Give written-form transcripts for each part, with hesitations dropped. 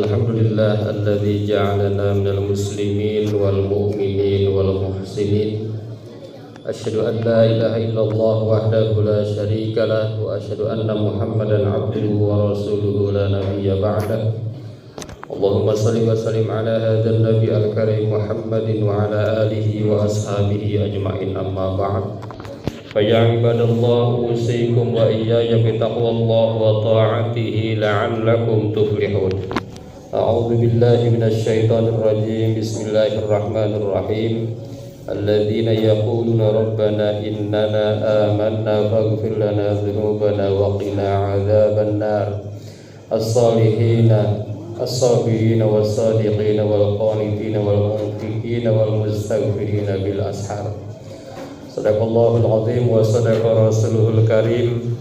Alhamdulillah alladzi ja'alana minal muslimin wal mu'minin wal muhsinin. Asyhadu an la ilaha illallah wahdahu la syarika lah wa asyhadu anna Muhammadan abduhu wa rasuluhu la nabiyya ba'dah. Allahumma shalli wa sallim ala hadzal nabi al-karim Muhammadin wa ala alihi wa ashabihi ajma'in, amma ba'd. Fa ya ibadallah, usikum wa iyaya bitaqwallah wa ta'atihi la'allakum tuflihun. A'udzu billahi minasy syaithanir rajim. Bismillahirrahmanirrahim. Alladzina yaquluna rabbana innana amanna faghfir lana dzunubana wa qina 'adzaban nar. As-salihina as-sabirina was-sadiqina wal qanitina wal munfiqina wal mustaghfirina bil ashar. Sadaqallahul azim wa sadaqa rasuluhul karim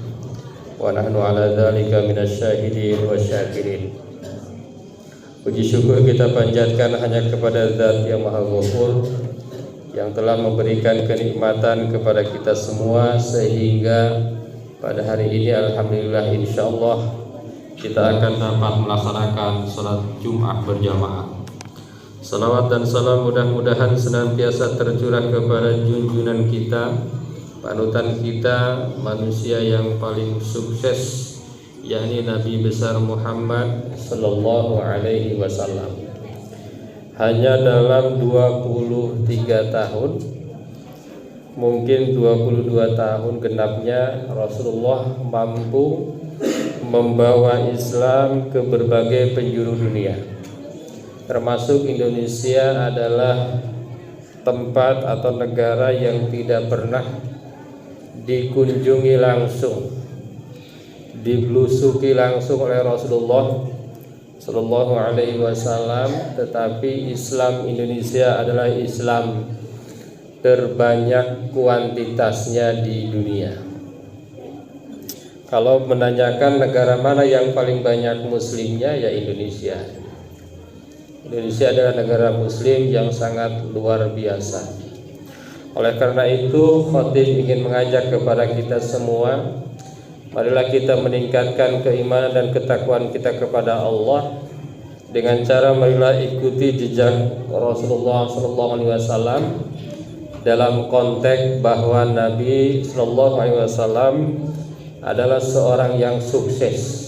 wa nahnu ala dzalika minasy syahidin wa syakirin. Puji syukur kita panjatkan hanya kepada Zat yang Maha Ghafur, yang telah memberikan kenikmatan kepada kita semua sehingga pada hari ini alhamdulillah insyaallah kita akan dapat melaksanakan salat Jumat berjamaah. Salawat dan salam mudah-mudahan senantiasa tercurah kepada junjungan kita, panutan kita, manusia yang paling sukses, yakni Nabi besar Muhammad sallallahu alaihi wasallam. Hanya dalam 23 tahun, mungkin 22 tahun genapnya, Rasulullah mampu membawa Islam ke berbagai penjuru dunia. Termasuk Indonesia adalah tempat atau negara yang tidak pernah dikunjungi langsung, dibelusuki langsung oleh Rasulullah Sallallahu Alaihi Wasallam, tetapi Islam Indonesia adalah Islam terbanyak kuantitasnya di dunia. Kalau menanyakan negara mana yang paling banyak muslimnya, ya Indonesia. Indonesia adalah negara muslim yang sangat luar biasa. Oleh karena itu, khotib ingin mengajak kepada kita semua, marilah kita meningkatkan keimanan dan ketakwaan kita kepada Allah dengan cara marilah ikuti jejak Rasulullah SAW dalam konteks bahwa Nabi SAW adalah seorang yang sukses.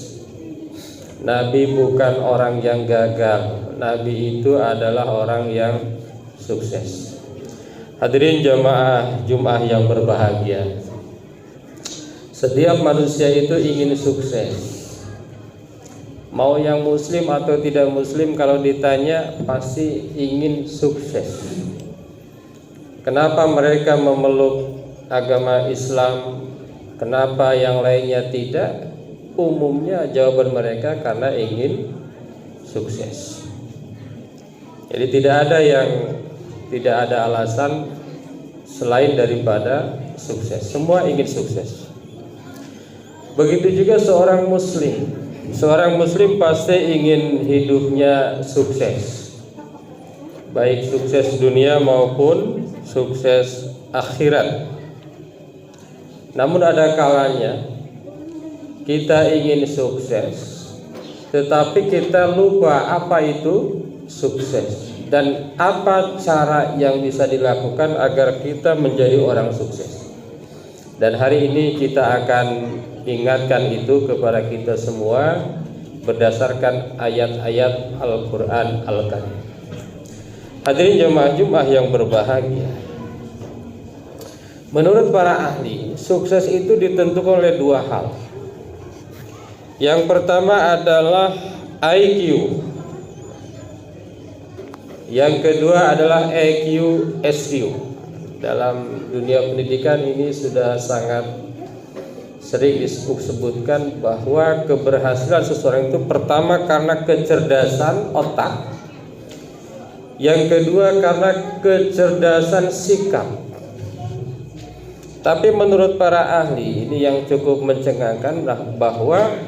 Nabi bukan orang yang gagal. Nabi itu adalah orang yang sukses. Hadirin jamaah Jumat yang berbahagia, setiap manusia itu ingin sukses. Mau yang muslim atau tidak muslim, kalau ditanya pasti ingin sukses. Kenapa mereka memeluk agama Islam? Kenapa yang lainnya tidak? Umumnya jawaban mereka karena ingin sukses. Jadi tidak ada alasan selain daripada sukses. Semua ingin sukses. Begitu juga seorang muslim. Seorang muslim pasti ingin hidupnya sukses, baik sukses dunia maupun sukses akhirat. Namun ada kalanya kita ingin sukses, tetapi kita lupa apa itu sukses dan apa cara yang bisa dilakukan agar kita menjadi orang sukses. Dan hari ini kita akan ingatkan itu kepada kita semua berdasarkan ayat-ayat Al-Quran Al-Karim. Hadirin jemaah Jumat yang berbahagia, menurut para ahli, sukses itu ditentukan oleh dua hal. Yang pertama adalah IQ, yang kedua adalah EQ, SQ. Dalam dunia pendidikan ini sudah sangat sering disebutkan bahwa keberhasilan seseorang itu pertama karena kecerdasan otak, yang kedua karena kecerdasan sikap. Tapi menurut para ahli ini yang cukup mencengangkan bahwa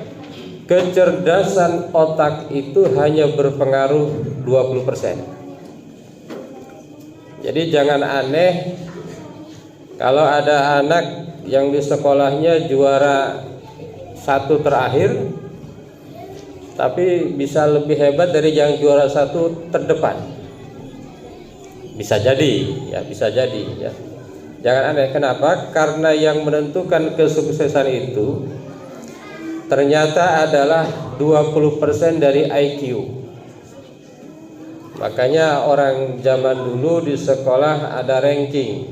kecerdasan otak itu hanya berpengaruh 20%. Jadi jangan aneh kalau ada anak yang di sekolahnya juara 1 terakhir, tapi bisa lebih hebat dari yang juara 1 terdepan. Bisa jadi, ya bisa jadi ya. Jangan aneh, kenapa? Karena yang menentukan kesuksesan itu ternyata adalah 20% dari IQ. Makanya orang zaman dulu di sekolah ada ranking.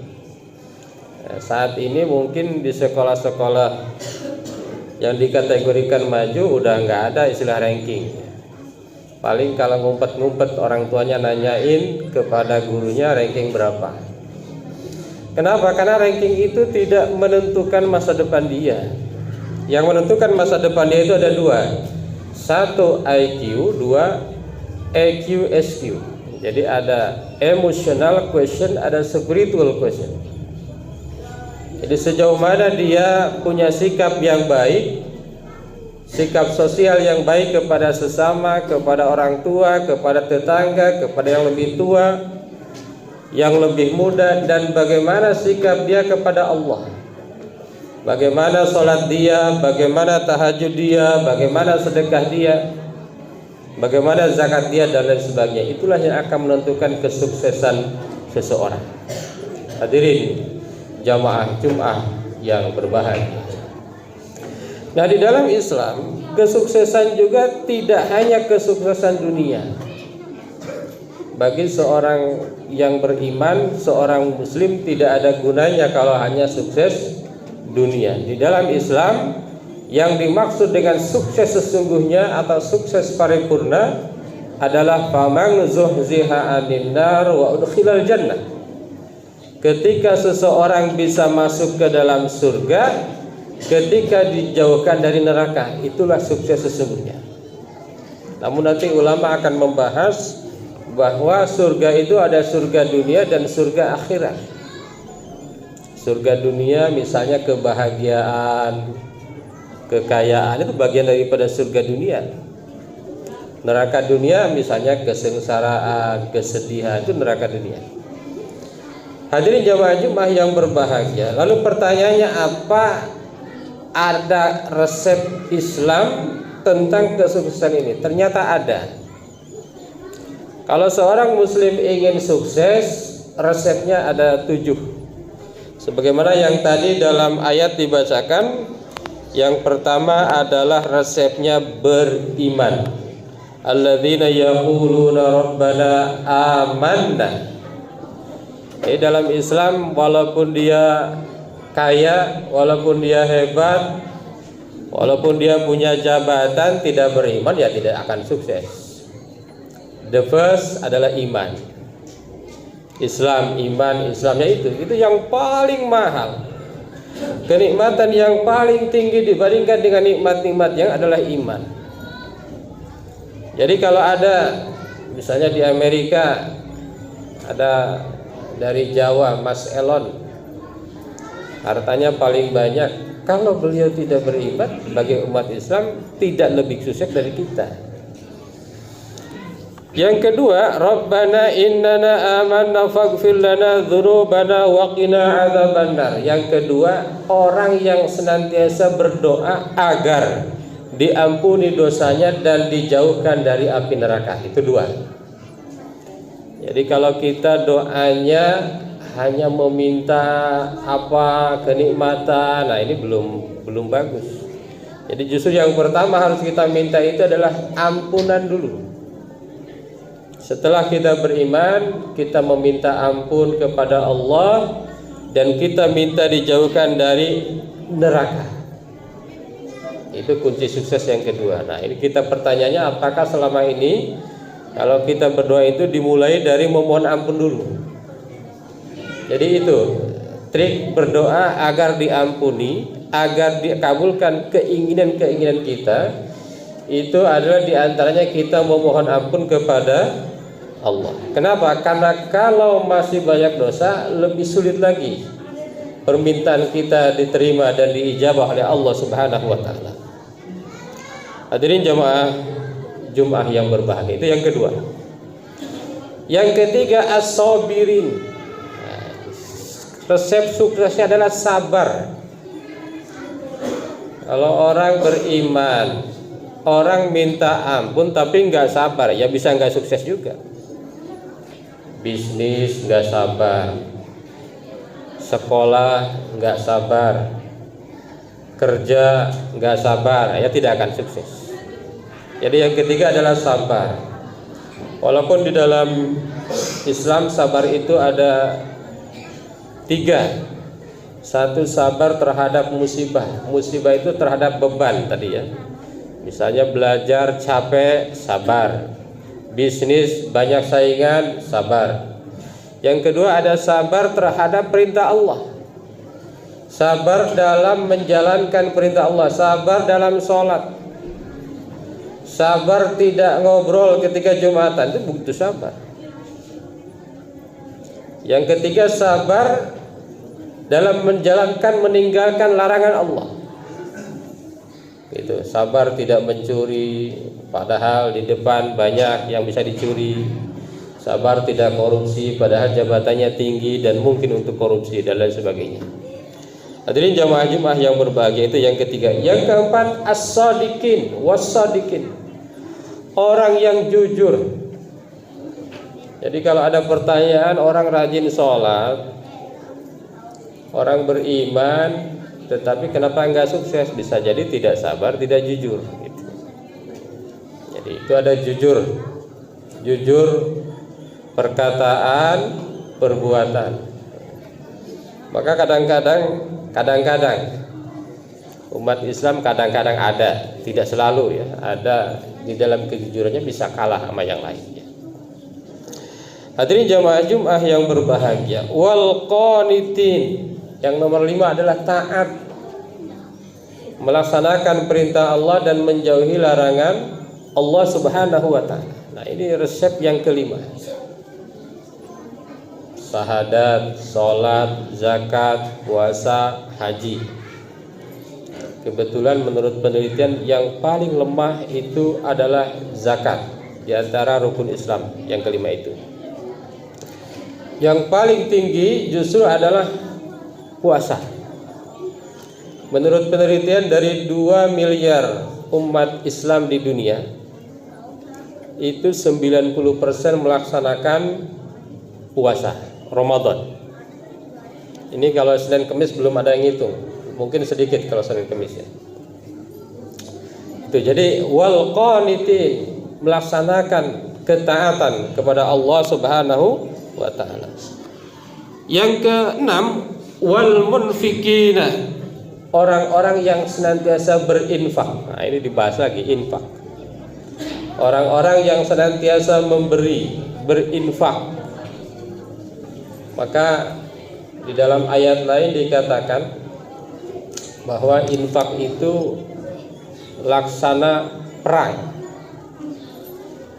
Saat ini mungkin di sekolah-sekolah yang dikategorikan maju udah nggak ada istilah ranking. Paling kalau ngumpet-ngumpet orang tuanya nanyain kepada gurunya ranking berapa. Kenapa? Karena ranking itu tidak menentukan masa depan dia. Yang menentukan masa depan dia itu ada 2. 1 IQ, 2 EQ, SQ. Jadi ada emotional question, ada spiritual question. Jadi sejauh mana dia punya sikap yang baik, sikap sosial yang baik kepada sesama, kepada orang tua, kepada tetangga, kepada yang lebih tua, yang lebih muda, dan bagaimana sikap dia kepada Allah. Bagaimana sholat dia, bagaimana tahajud dia, bagaimana sedekah dia, bagaimana zakat dia, dan lain sebagainya. Itulah yang akan menentukan kesuksesan seseorang. Hadirin jamaah Jumat yang berbahagia. Nah, di dalam Islam kesuksesan juga tidak hanya kesuksesan dunia. Bagi seorang yang beriman, seorang muslim tidak ada gunanya kalau hanya sukses dunia. Di dalam Islam yang dimaksud dengan sukses sesungguhnya atau sukses paripurna adalah faman zuhziha 'anil nar wa udkhilal jannah. Ketika seseorang bisa masuk ke dalam surga, ketika dijauhkan dari neraka, itulah sukses sesungguhnya. Namun nanti ulama akan membahas bahwa surga itu ada surga dunia dan surga akhirat. Surga dunia misalnya kebahagiaan, kekayaan, itu bagian daripada surga dunia. Neraka dunia misalnya kesengsaraan, kesedihan, itu neraka dunia. Hadirin jamaah Jumat yang berbahagia. Lalu pertanyaannya, apa ada resep Islam tentang kesuksesan ini? Ternyata ada. Kalau seorang muslim ingin sukses, resepnya ada 7. Sebagaimana yang tadi dalam ayat dibacakan, yang pertama adalah resepnya beriman. Alladzina yaquluna rabbana amanna. Jadi dalam Islam walaupun dia kaya, walaupun dia hebat, walaupun dia punya jabatan, tidak beriman ya tidak akan sukses. The first adalah iman. Islam, iman, Islamnya itu yang paling mahal. Kenikmatan yang paling tinggi dibandingkan dengan nikmat-nikmat yang adalah iman. Jadi kalau ada misalnya di Amerika ada dari Jawa Mas Elon, hartanya paling banyak, kalau beliau tidak beriman, bagi umat Islam tidak lebih sukses dari kita. Yang kedua, Rabbana innana amanna faghfir lana dzunubana wa qina adzabannar. Yang kedua, orang yang senantiasa berdoa agar diampuni dosanya dan dijauhkan dari api neraka. Itu 2. Jadi kalau kita doanya hanya meminta apa kenikmatan, nah ini belum bagus. Jadi justru yang pertama harus kita minta itu adalah ampunan dulu. Setelah kita beriman, kita meminta ampun kepada Allah dan kita minta dijauhkan dari neraka. Itu kunci sukses yang kedua. Nah, ini kita pertanyaannya, apakah selama ini kalau kita berdoa itu dimulai dari memohon ampun dulu? Jadi itu trik berdoa agar diampuni, agar dikabulkan keinginan-keinginan kita. Itu adalah diantaranya kita memohon ampun kepada Allah. Kenapa? Karena kalau masih banyak dosa, lebih sulit lagi permintaan kita diterima dan diijabah oleh Allah Subhanahu wa taala. Hadirin jamaah Jumat yang berbahagia, itu yang kedua. Yang ketiga, as-sabirin. Resep suksesnya adalah sabar. Kalau orang beriman, orang minta ampun tapi nggak sabar, ya bisa nggak sukses juga. Bisnis nggak sabar, sekolah nggak sabar, kerja nggak sabar, ya tidak akan sukses. Jadi yang ketiga adalah sabar. Walaupun di dalam Islam sabar itu ada 3. Satu, sabar terhadap musibah. Musibah itu terhadap beban tadi ya. Misalnya belajar capek, sabar. Bisnis banyak saingan, sabar. Yang kedua ada sabar terhadap perintah Allah. Sabar dalam menjalankan perintah Allah. Sabar dalam sholat. Sabar tidak ngobrol ketika Jumatan, itu butuh sabar. Yang ketiga sabar dalam menjalankan, meninggalkan larangan Allah. Itu sabar tidak mencuri, padahal di depan banyak yang bisa dicuri. Sabar tidak korupsi, padahal jabatannya tinggi dan mungkin untuk korupsi dan lain sebagainya. Hadirin jamaah Jumat yang berbahagia, itu yang ketiga. Yang keempat, as-sadiqin was-sadiqin, orang yang jujur. Jadi kalau ada pertanyaan, orang rajin sholat, orang beriman, tetapi kenapa enggak sukses? Bisa jadi tidak sabar, tidak jujur gitu. Jadi itu ada jujur perkataan, perbuatan. Maka kadang-kadang umat Islam kadang-kadang ada, tidak selalu ya, ada di dalam kejujurannya bisa kalah sama yang lainnya. Hadirin jamaah Jumat yang berbahagia, wal qanitin, yang nomor 5 adalah taat, melaksanakan perintah Allah dan menjauhi larangan Allah Subhanahu wa ta'ala. Nah, ini resep yang kelima. Syahadat, sholat, zakat, puasa, haji. Kebetulan menurut penelitian yang paling lemah itu adalah zakat di antara rukun Islam yang kelima itu. Yang paling tinggi justru adalah puasa. Menurut penelitian dari 2 miliar umat Islam di dunia, itu 90% melaksanakan puasa Ramadan. Ini kalau Senin Kemis belum ada yang ngitung, mungkin sedikit kalau Senin Kemis ya. Itu jadi wal qanitin, melaksanakan ketaatan kepada Allah Subhanahu wa ta'ala. Yang keenam, wal munfikina, orang-orang yang senantiasa berinfak. Nah, ini dibahas lagi, infak. Orang-orang yang senantiasa memberi, berinfak. Maka di dalam ayat lain dikatakan bahwa infak itu laksana perang.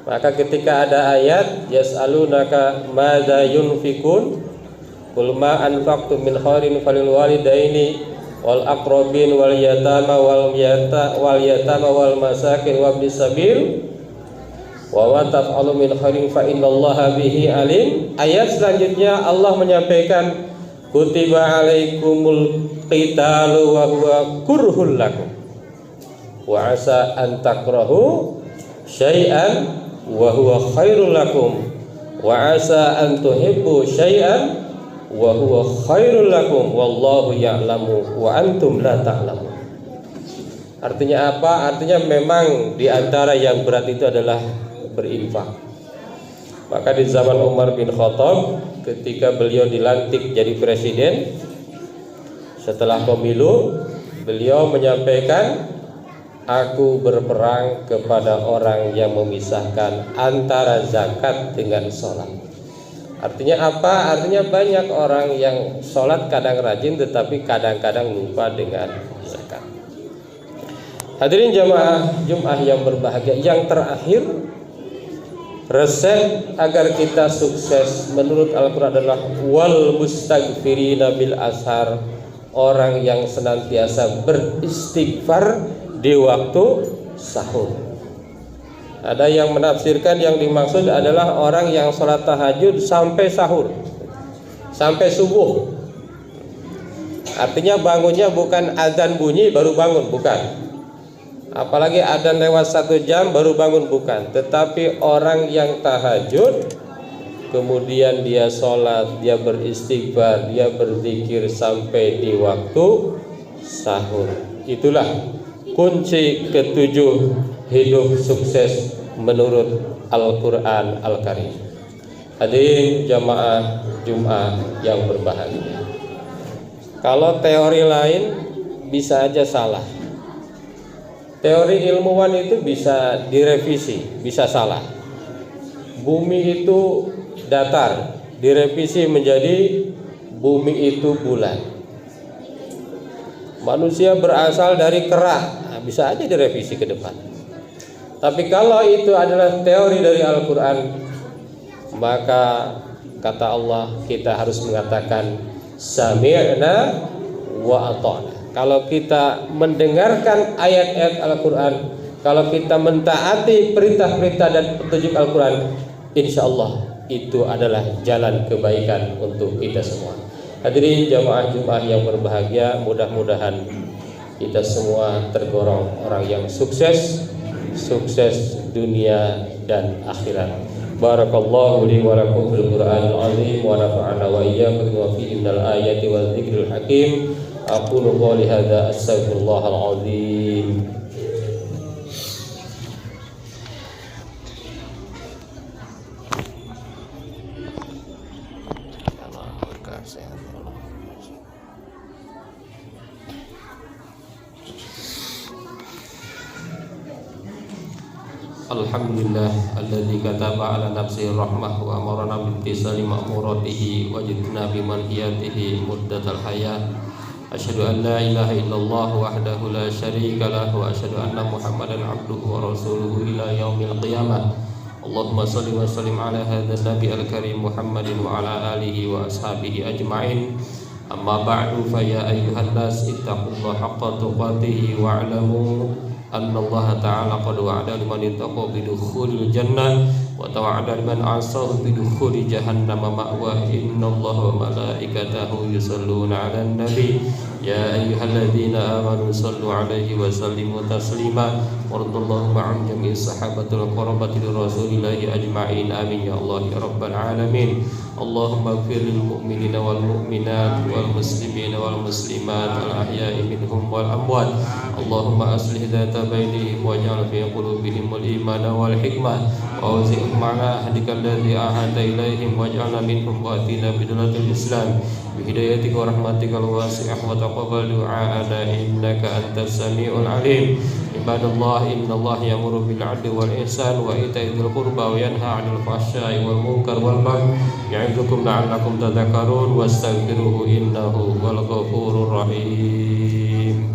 Maka ketika ada ayat yas'alunaka madza yunfikun qul ma anfaqtum min khairin falil walidaini wal aqrabin wal yatama wal masakin wabnis sabil wa ma taf'alu min khairin fa innallaha bihi alim. Ayat selanjutnya Allah menyampaikan kutiba alaikumul qitalu wa huwa kurhul lakum wa asa an takrahu syai'an wa huwa khairul lakum wa asa an tuhibbu syai'an wa huwa khairul lakum wallahu ya'lamu wa antum la ta'lamun. Artinya apa? Artinya memang di antara yang berat itu adalah berinfak. Maka di zaman Umar bin Khattab ketika beliau dilantik jadi presiden setelah pemilu, beliau menyampaikan, aku berperang kepada orang yang memisahkan antara zakat dengan sholat. Artinya apa? Artinya banyak orang yang sholat kadang rajin tetapi kadang-kadang lupa dengan zakat. Hadirin jamaah Jumat yang berbahagia, yang terakhir, resep agar kita sukses menurut Al-Quran adalah wal mustaghfirina bil ashar, orang yang senantiasa beristighfar di waktu sahur. Ada yang menafsirkan yang dimaksud adalah orang yang sholat tahajud sampai sahur, sampai subuh. Artinya bangunnya bukan azan bunyi baru bangun, bukan. Apalagi adzan lewat 1 jam baru bangun, bukan. Tetapi orang yang tahajud, kemudian dia sholat, dia beristighfar, dia berzikir sampai di waktu sahur. Itulah kunci ketujuh hidup sukses menurut Al-Quran Al-Karim. Hadirin jamaah Jumat yang berbahagia, kalau teori lain bisa aja salah. Teori ilmuwan itu bisa direvisi, bisa salah. Bumi itu datar, direvisi menjadi bumi itu bulat. Manusia berasal dari kera, nah, bisa aja direvisi ke depan. Tapi kalau itu adalah teori dari Al-Quran, maka kata Allah kita harus mengatakan sami'na wa ata'na. Kalau kita mendengarkan ayat-ayat Al-Quran, kalau kita mentaati perintah-perintah dan petunjuk Al-Quran, insya Allah itu adalah jalan kebaikan untuk kita semua. Hadirin jamaah Jumat yang berbahagia, mudah-mudahan kita semua tergolong orang yang sukses dunia dan akhirat. Barakallahu li wa lakum fil Qur'anil azim wa nafa'ana wa iyyakum wa fihi minal ayati wa dzikril hakim. Aqulu qouli hadza astaghfirullahal azim. Alhamdulillah alladzi kataba ala nafsihi rahmah wa amarna bittisali ma'muratihi wa jidna bi manhiyatihi muddatal hayat. Asyhadu an la ilaha illallah wahdahu la syarika lahu wa asyhadu anna Muhammadan abduhu wa rasuluhu ila yaumil qiyamah. Allahumma shalli wa sallim ala hadzal nabi al-karim Muhammadin wa ala alihi wa ashabihi ajma'in. Amma ba'du fa ya ayyuhan nas ittaqullaha haqqa tuqatih wa 'alamu anna Allah ta'ala qad wa'ada liman ittaqa bidukhulil jannah wa tawa'ada liman 'asahu bidukhuli jahannam ma'wa. Innallaha wa malaikatahu yusholluna 'alan nabi ya ayyuhalladzina amanu shallu 'alaihi wa sallimu taslima. Warḍallahu ma'an jami'i sahabatul qarabati rasulillahi ajma'in. Amin ya Allah ya rabbal alamin. Allahumma ighfir lil mu'minina wal mu'minat wal muslimina wal muslimat al ahya'i minhum wal amwat. Allahumma aslih dhata bainihim waj'al fi qulubihim al imana wal hikmah wa awzi'hum ala ahdika alladhi ahadta ilaihim waj'alna minhum wa atina bidulatil islam bihidayatika wa rahmatika al wasi'ah wa taqabbal du'a'ana innaka antas sami'ul alim. Ibadallah, innallaha ya'muru bil 'adli wal ihsan wa ita'i dzil qurba wa yanha 'anil fahsya'i wal munkar wal baghi ya'idukum la'allakum tadhakkarun wastaghfiruhu innahu wal ghafurur rahim.